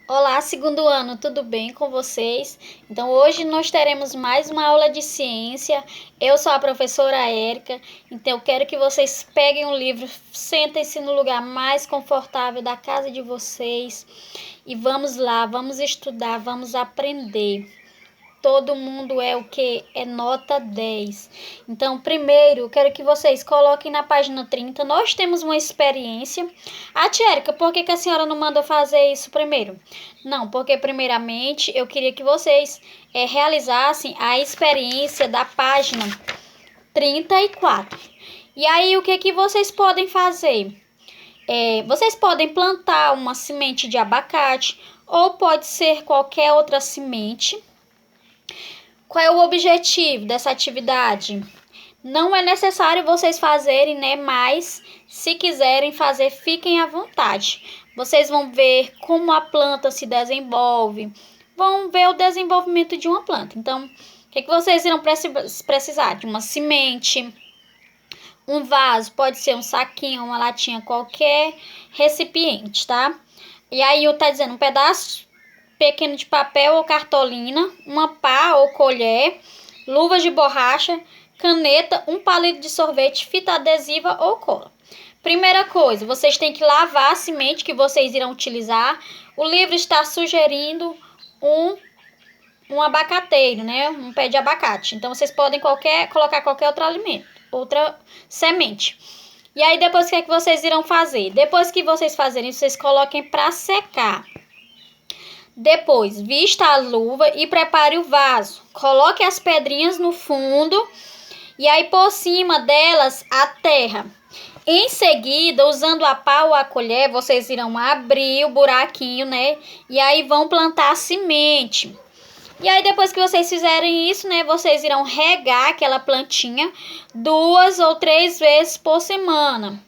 Olá, segundo ano, tudo bem com vocês? Então, hoje nós teremos mais uma aula de ciência. Eu sou a professora Érica, então eu quero que vocês peguem um livro, sentem-se no lugar mais confortável da casa de vocês e vamos lá, vamos estudar, vamos aprender. Todo mundo é o que? É nota 10. Então, primeiro, eu quero que vocês coloquem na página 30. Nós temos uma experiência. Ah, tia Érica, por que a senhora não manda fazer isso primeiro? Não, porque primeiramente eu queria que vocês realizassem a experiência da página 34. E aí, o que vocês podem fazer? Vocês podem plantar uma semente de abacate ou pode ser qualquer outra semente. Qual é o objetivo dessa atividade? Não é necessário vocês fazerem, né? Mas se quiserem fazer, fiquem à vontade. Vocês vão ver como a planta se desenvolve, vão ver o desenvolvimento de uma planta. Então, o que vocês irão precisar? De uma semente, um vaso, pode ser um saquinho, uma latinha, qualquer recipiente, tá? E aí, tá dizendo um pedaço pequeno de papel ou cartolina, uma pá ou colher, luvas de borracha, caneta, um palito de sorvete, fita adesiva ou cola. Primeira coisa, vocês têm que lavar a semente que vocês irão utilizar. O livro está sugerindo um abacateiro, né? Um pé de abacate. Então, vocês podem colocar qualquer outro alimento, outra semente. E aí, depois, o que é que vocês irão fazer? Depois que vocês fazerem, vocês coloquem para secar. Depois, vista a luva e prepare o vaso. Coloque as pedrinhas no fundo e aí por cima delas a terra. Em seguida, usando a pá ou a colher, vocês irão abrir o buraquinho, né? E aí vão plantar a semente. E aí depois que vocês fizerem isso, né? Vocês irão regar aquela plantinha 2 ou 3 vezes por semana.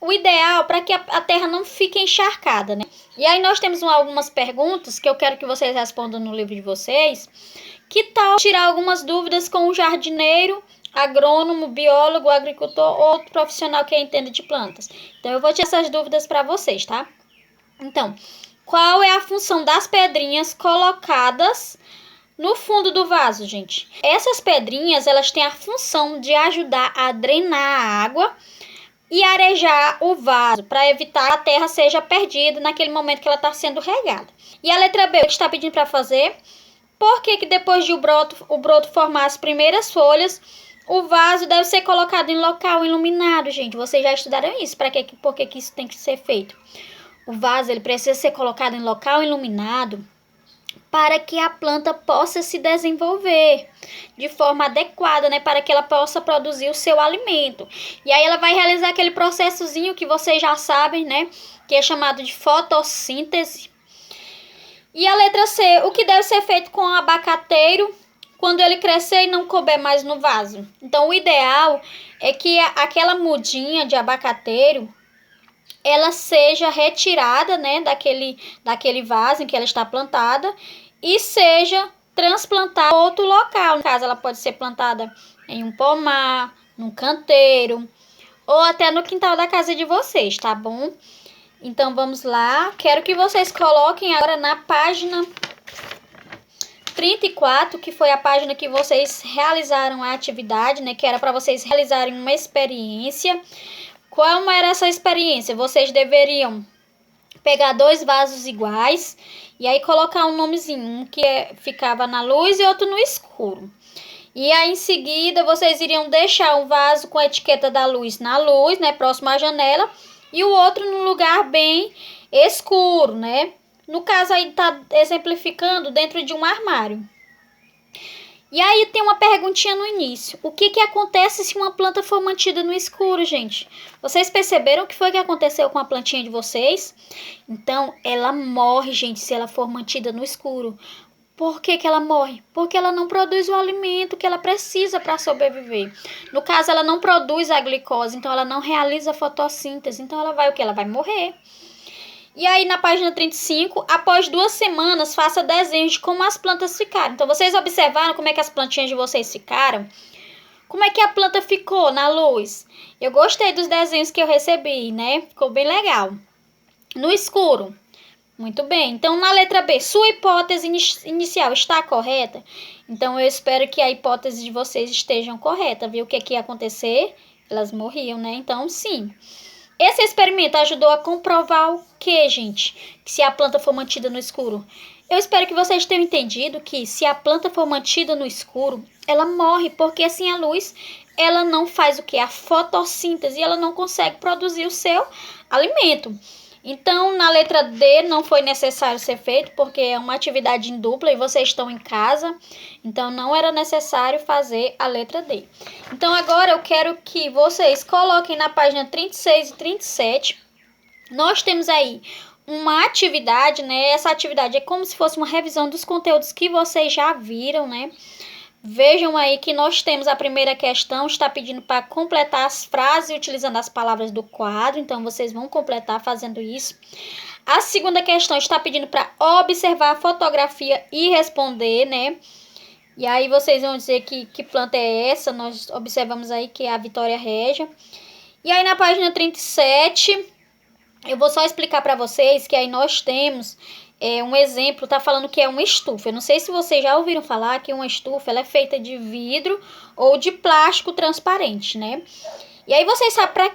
O ideal para que a terra não fique encharcada, né? E aí nós temos algumas perguntas que eu quero que vocês respondam no livro de vocês. Que tal tirar algumas dúvidas com o jardineiro, agrônomo, biólogo, agricultor ou outro profissional que entenda de plantas? Então eu vou tirar essas dúvidas para vocês, tá? Então, qual é a função das pedrinhas colocadas no fundo do vaso, gente? Essas pedrinhas, elas têm a função de ajudar a drenar a água e arejar o vaso, para evitar que a terra seja perdida naquele momento que ela está sendo regada. E a letra B, o que está pedindo para fazer? Por que depois de o broto formar as primeiras folhas, o vaso deve ser colocado em local iluminado, gente? Vocês já estudaram isso, por que isso tem que ser feito? O vaso ele precisa ser colocado em local iluminado para que a planta possa se desenvolver de forma adequada, né, para que ela possa produzir o seu alimento. E aí ela vai realizar aquele processozinho que vocês já sabem, né, que é chamado de fotossíntese. E a letra C, o que deve ser feito com o abacateiro quando ele crescer e não couber mais no vaso? Então, o ideal é que aquela mudinha de abacateiro ela seja retirada, né, daquele vaso em que ela está plantada e seja transplantada em outro local. No caso, ela pode ser plantada em um pomar, num canteiro ou até no quintal da casa de vocês, tá bom? Então, vamos lá. Quero que vocês coloquem agora na página 34, que foi a página que vocês realizaram a atividade, né, que era para vocês realizarem uma experiência. Como era essa experiência? Vocês deveriam pegar 2 vasos iguais e aí colocar um nomezinho, um que ficava na luz e outro no escuro. E aí em seguida vocês iriam deixar um vaso com a etiqueta da luz na luz, né, próximo à janela, e o outro num lugar bem escuro, né? No caso aí tá exemplificando dentro de um armário. E aí tem uma perguntinha no início. O que acontece se uma planta for mantida no escuro, gente? Vocês perceberam o que foi que aconteceu com a plantinha de vocês? Então, ela morre, gente, se ela for mantida no escuro. Por que ela morre? Porque ela não produz o alimento que ela precisa para sobreviver. No caso, ela não produz a glicose, então ela não realiza a fotossíntese. Então, ela vai o quê? Ela vai morrer. E aí, na página 35, após 2 semanas, faça desenhos de como as plantas ficaram. Então, vocês observaram como é que as plantinhas de vocês ficaram? Como é que a planta ficou na luz? Eu gostei dos desenhos que eu recebi, né? Ficou bem legal. No escuro, Muito bem. Então, na letra B, sua hipótese inicial está correta? Então, eu espero que a hipótese de vocês estejam correta, viu? O que ia acontecer? Elas morriam, né? Então, sim. Esse experimento ajudou a comprovar o que, gente? Que se a planta for mantida no escuro. Eu espero que vocês tenham entendido que se a planta for mantida no escuro, ela morre, porque assim a luz, ela não faz o que? A fotossíntese, ela não consegue produzir o seu alimento. Então, na letra D não foi necessário ser feito, porque é uma atividade em dupla e vocês estão em casa, então não era necessário fazer a letra D. Então, agora eu quero que vocês coloquem na página 36 e 37, nós temos aí uma atividade, né? Essa atividade é como se fosse uma revisão dos conteúdos que vocês já viram, né? Vejam aí que nós temos a primeira questão, está pedindo para completar as frases utilizando as palavras do quadro, então vocês vão completar fazendo isso. A segunda questão está pedindo para observar a fotografia e responder, né? E aí vocês vão dizer que planta é essa, nós observamos aí que é a Vitória Régia. E aí na página 37, eu vou só explicar para vocês que aí nós temos... um exemplo, tá falando que é uma estufa. Eu não sei se vocês já ouviram falar que uma estufa ela é feita de vidro ou de plástico transparente, né? E aí vocês sabem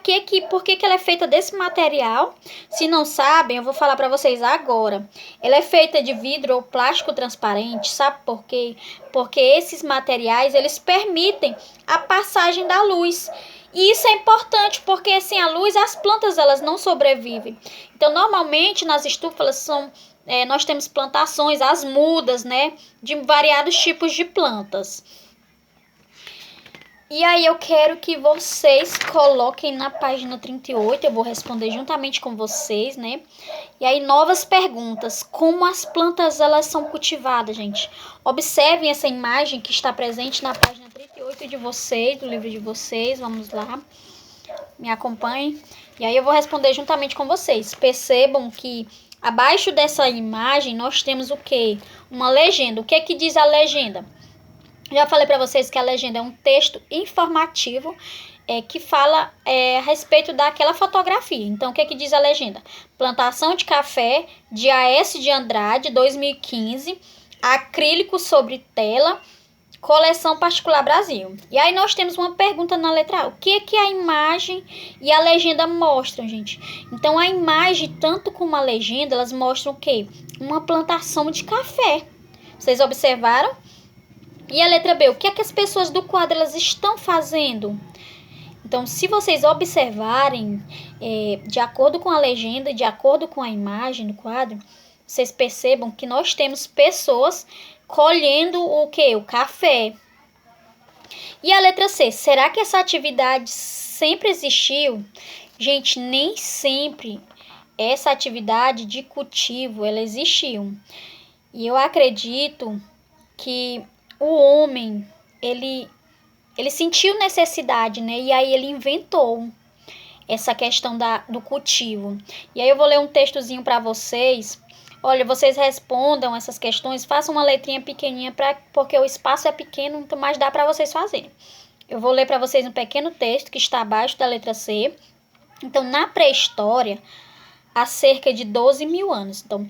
por que ela é feita desse material? Se não sabem, eu vou falar para vocês agora. Ela é feita de vidro ou plástico transparente, sabe por quê? Porque esses materiais, eles permitem a passagem da luz. E isso é importante, porque sem a luz as plantas elas não sobrevivem. Então, normalmente nas estufas nós temos plantações, as mudas, né, de variados tipos de plantas. E aí eu quero que vocês coloquem na página 38, eu vou responder juntamente com vocês, né? E aí novas perguntas, como as plantas elas são cultivadas, gente? Observem essa imagem que está presente na página 38 de vocês, do livro de vocês, vamos lá, me acompanhem. E aí eu vou responder juntamente com vocês. Percebam que abaixo dessa imagem nós temos o quê? Uma legenda. O que é que diz a legenda? Já falei para vocês que a legenda é um texto informativo que fala a respeito daquela fotografia. Então, o que é que diz a legenda? Plantação de café de A.S. de Andrade, 2015, acrílico sobre tela, coleção particular Brasil. E aí nós temos uma pergunta na letra A. O que é que a imagem e a legenda mostram, gente? Então, a imagem, tanto como a legenda, elas mostram o quê? Uma plantação de café. Vocês observaram? E a letra B, o que é que as pessoas do quadro elas estão fazendo? Então, se vocês observarem, de acordo com a legenda, de acordo com a imagem do quadro, vocês percebam que nós temos pessoas colhendo o quê? O café. E a letra C, será que essa atividade sempre existiu? Gente, nem sempre essa atividade de cultivo, ela existiu. E eu acredito que o homem, ele sentiu necessidade, né? E aí ele inventou essa questão do cultivo. E aí eu vou ler um textozinho para vocês. Olha, vocês respondam essas questões, façam uma letrinha pequenininha, porque o espaço é pequeno, então mais dá para vocês fazerem. Eu vou ler para vocês um pequeno texto que está abaixo da letra C. Então, na pré-história, há cerca de 12 mil anos. Então,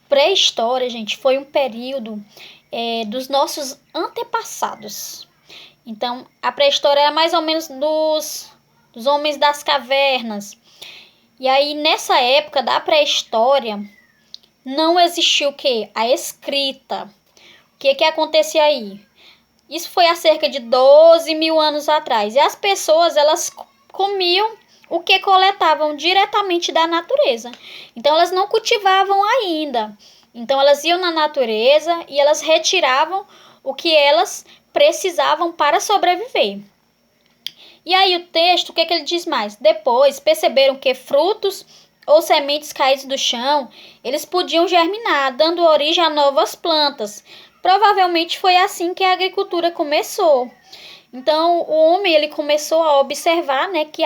pré-história, gente, foi um período dos nossos antepassados. Então, a pré-história é mais ou menos dos homens das cavernas. E aí, nessa época da pré-história, não existiu o quê? A escrita. O que acontecia aí? Isso foi há cerca de 12 mil anos atrás. E as pessoas, elas comiam o que coletavam diretamente da natureza. Então, elas não cultivavam ainda. Então, elas iam na natureza e elas retiravam o que elas precisavam para sobreviver. E aí o texto, o que ele diz mais? Depois, perceberam que frutos ou sementes caídas do chão, eles podiam germinar, dando origem a novas plantas. Provavelmente foi assim que a agricultura começou. Então, o homem ele começou a observar, né, que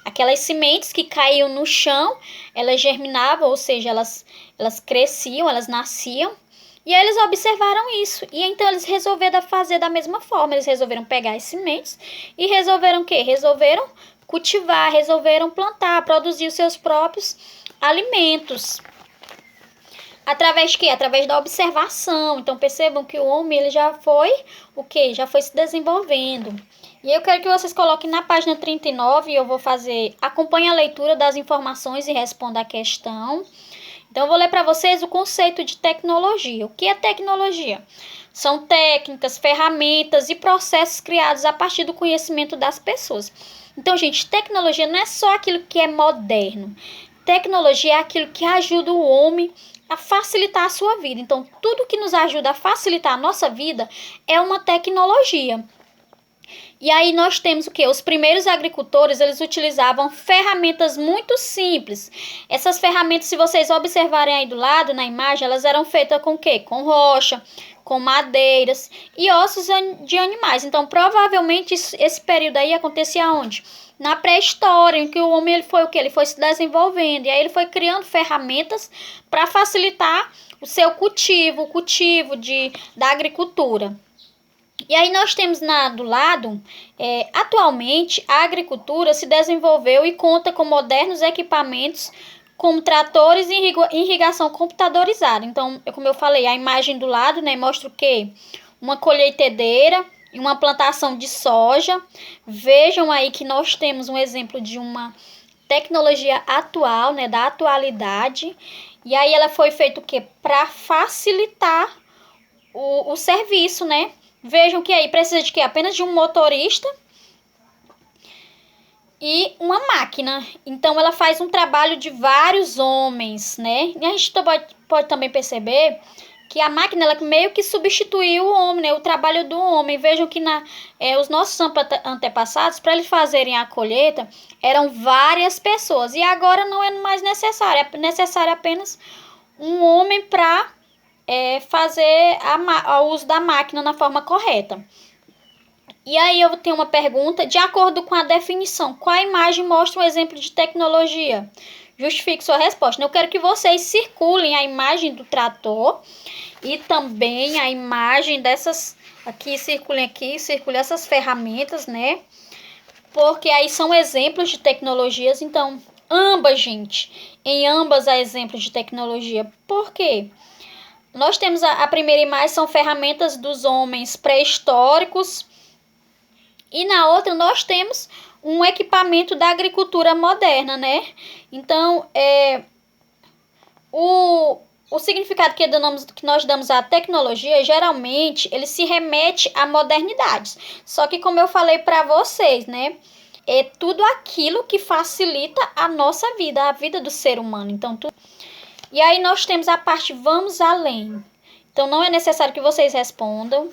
aquelas sementes que caíam no chão, elas germinavam, ou seja, elas cresciam, elas nasciam. E aí eles observaram isso. E então eles resolveram fazer da mesma forma. Eles resolveram pegar as sementes e resolveram o quê? Resolveram cultivar, resolveram plantar, produzir os seus próprios alimentos. Através de quê? Através da observação. Então percebam que o homem ele já foi o quê? Já foi se desenvolvendo. E eu quero que vocês coloquem na página 39 e eu vou fazer, acompanhe a leitura das informações e responda a questão. Então eu vou ler para vocês o conceito de tecnologia. O que é tecnologia? São técnicas, ferramentas e processos criados a partir do conhecimento das pessoas. Então, gente, tecnologia não é só aquilo que é moderno. Tecnologia é aquilo que ajuda o homem a facilitar a sua vida. Então, tudo que nos ajuda a facilitar a nossa vida é uma tecnologia. E aí nós temos o quê? Os primeiros agricultores, eles utilizavam ferramentas muito simples. Essas ferramentas, se vocês observarem aí do lado, na imagem, elas eram feitas com o quê? Com rocha, com madeiras e ossos de animais. Então, provavelmente, esse período aí acontecia onde? Na pré-história, em que o homem ele foi o quê? Ele foi se desenvolvendo. E aí ele foi criando ferramentas para facilitar o seu cultivo, o cultivo da agricultura. E aí nós temos do lado, atualmente a agricultura se desenvolveu e conta com modernos equipamentos como tratores e irrigação computadorizada. Então, como eu falei, a imagem do lado, né, mostra o quê? Uma colheitadeira e uma plantação de soja. Vejam aí que nós temos um exemplo de uma tecnologia atual, né, da atualidade. E aí ela foi feita o quê? Para facilitar o serviço, né? Vejam que aí precisa de quê? Apenas de um motorista e uma máquina. Então, ela faz um trabalho de vários homens, né? E a gente pode também perceber que a máquina, ela meio que substituiu o homem, né? O trabalho do homem. Vejam que os nossos antepassados, para eles fazerem a colheita, eram várias pessoas. E agora não é mais necessário. É necessário apenas um homem para fazer o uso da máquina na forma correta. E aí eu tenho uma pergunta, de acordo com a definição, qual a imagem mostra um exemplo de tecnologia? Justifique sua resposta. Eu quero que vocês circulem a imagem do trator e também a imagem dessas, circulem essas ferramentas, né? Porque aí são exemplos de tecnologias, então, em ambas há exemplos de tecnologia. Por quê? Nós temos a primeira imagem, são ferramentas dos homens pré-históricos. E na outra nós temos um equipamento da agricultura moderna, né? Então, o significado que nós damos à tecnologia, geralmente, ele se remete a modernidades. Só que, como eu falei para vocês, né? É tudo aquilo que facilita a nossa vida, a vida do ser humano. Então, E aí nós temos a parte vamos além. Então, não é necessário que vocês respondam.